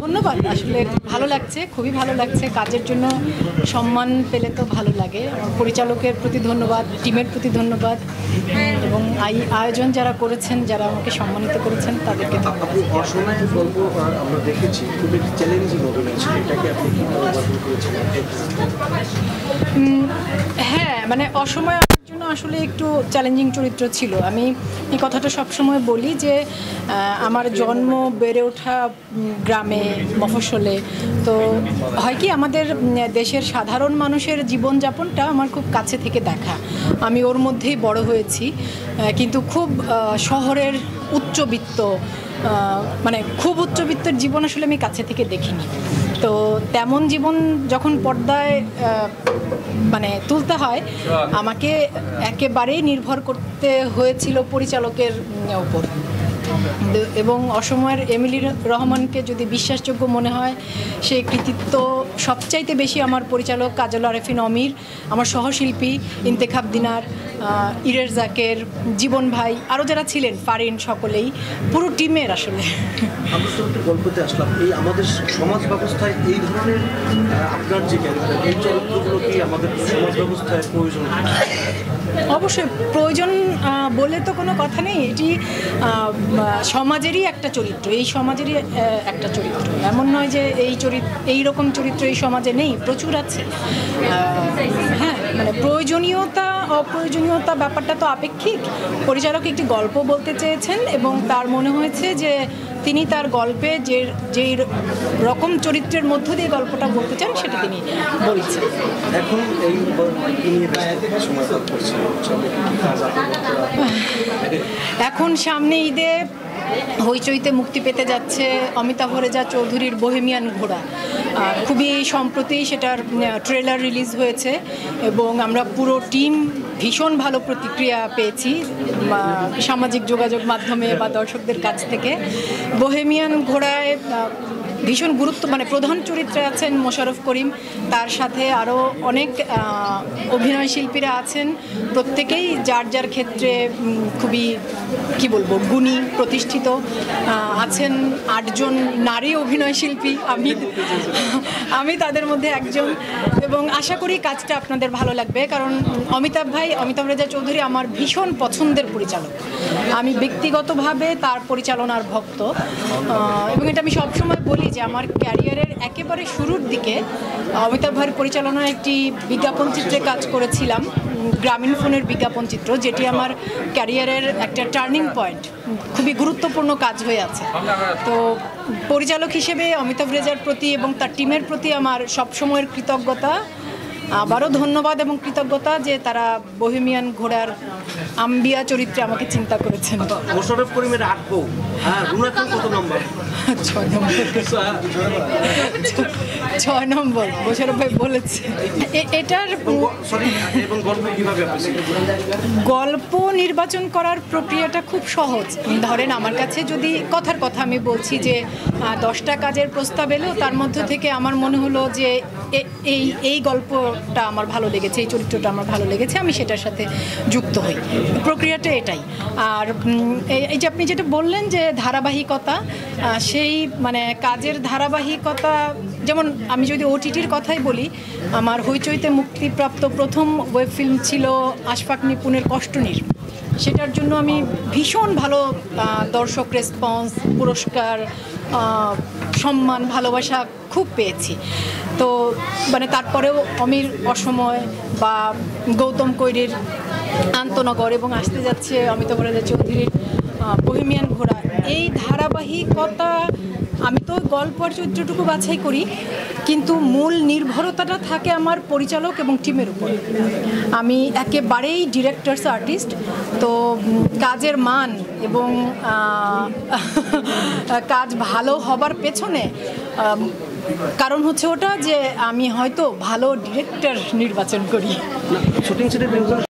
ধন্যবাদ। আসলে ভালো লাগছে, খুবই ভালো লাগছে। কাজের জন্য সম্মান পেলে তো ভালো লাগে। পরিচালকের প্রতি ধন্যবাদ, টিমের প্রতি ধন্যবাদ এবং আয়োজন যারা করেছেন, যারা আমাকে সম্মানিত করেছেন তাদেরকে ধন্যবাদ। অসময়ের গল্প আমরা দেখেছি, খুবই চ্যালেঞ্জিং অভিনয় ছিল, এটাকে আপনি কিভাবে গঠন করেছিলেন? হ্যাঁ, মানে অসময় আমার জন্য আসলে একটু চ্যালেঞ্জিং চরিত্র ছিল। আমি এই কথাটা সবসময় বলি যে আমার জন্ম বেড়ে ওঠা গ্রামে, মফস্বলে। তো হয় কি, আমাদের দেশের সাধারণ মানুষের জীবনযাপনটা আমার খুব কাছে থেকে দেখা। আমি ওর মধ্যেই বড় হয়েছি, কিন্তু খুব শহরের উচ্চবিত্ত, মানে খুব উচ্চবিত্তের জীবন আসলে আমি কাছে থেকে দেখিনি। তো তেমন জীবন যখন পর্দায় মানে তুলতে হয়, আমাকে একেবারেই নির্ভর করতে হয়েছিল পরিচালকের উপর। এবং অসময়ের এমিলি রহমানকে যদি বিশ্বাসযোগ্য মনে হয়, সেই কৃতিত্ব সবচাইতে বেশি আমার পরিচালক কাজল আরেফিন অমির, আমার সহশিল্পী ইন্তেখাব দিনার, ইরের জাকের, জীবন ভাই, আরও যারা ছিলেন, ফারিন, সকলেই, পুরো টিমের। আসলে আমরা তো একটা গল্পতে আসলাম, এই আমাদের সমাজ ব্যবস্থায় এই ধরনের আপনার যে ক্যারেক্টার, এই চরিত্রগুলো কি আমাদের সমাজ ব্যবস্থায় প্রয়োজন? অবশ্যই প্রয়োজন বলে তো কোনো কথা নেই। এটি সমাজেরই একটা চরিত্র, এই সমাজেরই একটা চরিত্র। এমন নয় যে এই রকম চরিত্র এই সমাজে নেই, প্রচুর আছে। হ্যাঁ, মানে প্রয়োজনীয়তা অপ্রয়োজনীয়তা ব্যাপারটা তো আপেক্ষিক। পরিচালক একটি গল্প বলতে চেয়েছেন এবং তার মনে হয়েছে যে তিনি তার গল্পে যেই রকম চরিত্রের মধ্য দিয়ে গল্পটা বলতে চান সেটা তিনি বলছেন। এখন এই এখন সামনে ঈদে হইচইতে মুক্তি পেতে যাচ্ছে অমিতাভ রেজা চৌধুরীর বোহেমিয়ান ঘোড়া। খুবই সম্প্রতি সেটার ট্রেলার রিলিজ হয়েছে এবং আমরা পুরো টিম ভীষণ ভালো প্রতিক্রিয়া পেয়েছি সামাজিক যোগাযোগ মাধ্যমে বা দর্শকদের কাছ থেকে। বোহেমিয়ান ঘোড়ায় ভীষণ মানে প্রধান চরিত্রে আছেন মোশাররফ করিম, তার সাথে আরও অনেক অভিনয় শিল্পীরা আছেন। প্রত্যেকেই যার যার ক্ষেত্রে খুবই বলবো গুণী, প্রতিষ্ঠিত। আছেন 8 জন নারী অভিনয় শিল্পী, আমি তাদের মধ্যে একজন। এবং আশা করি কাজটা আপনাদের ভালো লাগবে, কারণ অমিতাভ রেজা চৌধুরী আমার ভীষণ পছন্দের পরিচালক। আমি ব্যক্তিগতভাবে তার পরিচালনার ভক্ত এবং এটা আমি সবসময় বলি যে আমার ক্যারিয়ারের একেবারে শুরুর দিকে অমিতাভ ভাইয়ের পরিচালনায় একটি বিজ্ঞাপন চিত্রে কাজ করেছিলাম, গ্রামীণ ফোনের বিজ্ঞাপন চিত্র, যেটি আমার ক্যারিয়ারের একটা টার্নিং পয়েন্ট, খুবই গুরুত্বপূর্ণ কাজ হয়ে আছে। তো পরিচালক হিসেবে অমিতাভ রেজার প্রতি এবং তার টিমের প্রতি আমার সবসময়ের কৃতজ্ঞতা, আবারও ধন্যবাদ এবং কৃতজ্ঞতা যে তারা বোহেমিয়ান ঘোড়ার আম্বিয়া চরিত্রে আমাকে চিন্তা করেছেন। মোশাররফ করিমের 8 বউ, হ্যাঁ, রুনা খান কত নম্বর? 6 নম্বর মোশাররফ ভাই বলেছে। এটার গল্প নির্বাচন করার প্রক্রিয়াটা খুব সহজ। ধরেন আমার কাছে যদি কথার কথা আমি বলছি যে 10টা কাজের প্রস্তাব এলো, তার মধ্য থেকে আমার মনে হলো যে এই গল্পটা আমার ভালো লেগেছে, এই চরিত্রটা আমার ভালো লেগেছে, আমি সেটার সাথে যুক্ত হই। প্রক্রিয়াটা এটাই। আর এই যে আপনি যেটা বললেন যে ধারাবাহিকতা, সেই মানে কাজের ধারাবাহিকতা, যেমন আমি যদি ওটিটির কথাই বলি, আমার হইচইতে মুক্তিপ্রাপ্ত প্রথম ওয়েব ফিল্ম ছিল আশফাক নিপুণের কষ্টনীর। সেটার জন্য আমি ভীষণ ভালো দর্শক রেসপন্স, পুরস্কার, সম্মান, ভালোবাসা খুব পেয়েছি। তো মানে তারপরেও অমির অসময় বা গৌতম কৈরির আন্তনগর এবং আসতে যাচ্ছে অমিতাভ রেজা চৌধুরীর বোহেমিয়ান ঘোড়া, এই ধারাবাহিকতা, আমি তো গল্প আর চরিত্রটুকু বাছাই করি, কিন্তু মূল নির্ভরতাটা থাকে আমার পরিচালক এবং টিমের উপর। আমি একেবারেই ডিরেক্টরস আর্টিস্ট। তো কাজের মান এবং কাজ ভালো হবার পেছনে কারণ হচ্ছে ওটা যে আমি হয়তো ভালো ডিরেক্টর নির্বাচন করি। শুটিং সেটে